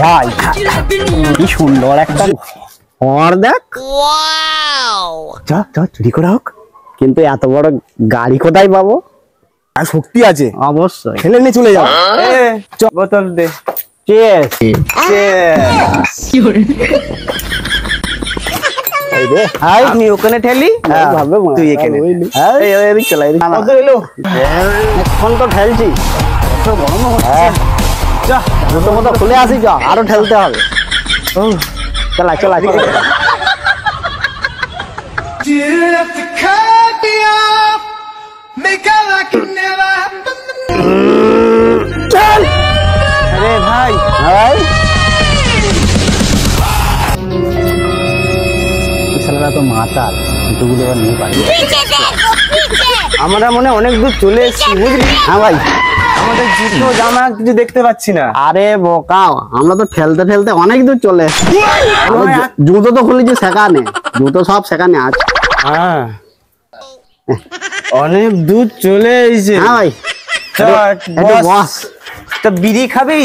ভাই কি সুন্দর একটা ঘর দেখ। যা যা চুরি করা হোক, কিন্তু এত বড় গাড়ি কোথায় পাবো? আর শক্তি আছে অবশ্যই। ঠেলে নিয়ে চলে যাও। বোতল দে। Cheers! এই রে হাই আমি ওখানে ঠেলি, তুই এখানে এদিক চলা এদিক কত এলো? এখন তো ঠেলছি, গরম হচ্ছে। যা জুতো মতো খুলে আসি, যা আরো ঠেলতে হবে। চলা চলা চলা। আরে ভাই ভাই ছেলেরা তো মাতাল, জুতোগুলো এবার নিয়ে পারি। আমরা মনে অনেক দূর চলে এসেছি বুঝলি। হ্যাঁ ভাই, আমাদের জুতো জামা কিছু দেখতে পাচ্ছি না। আরে বোকা, আমরা তো ঠেলতে ঠেলতে অনেক দূর চলে এসেছি। জুতো তো খুলেছি সেখানে, জুতো সব সেখানে আছে। হ্যাঁ অনেক দূর চলে এসেছে। হ্যাঁ ভাই, বস তা বিড়ি খাবি?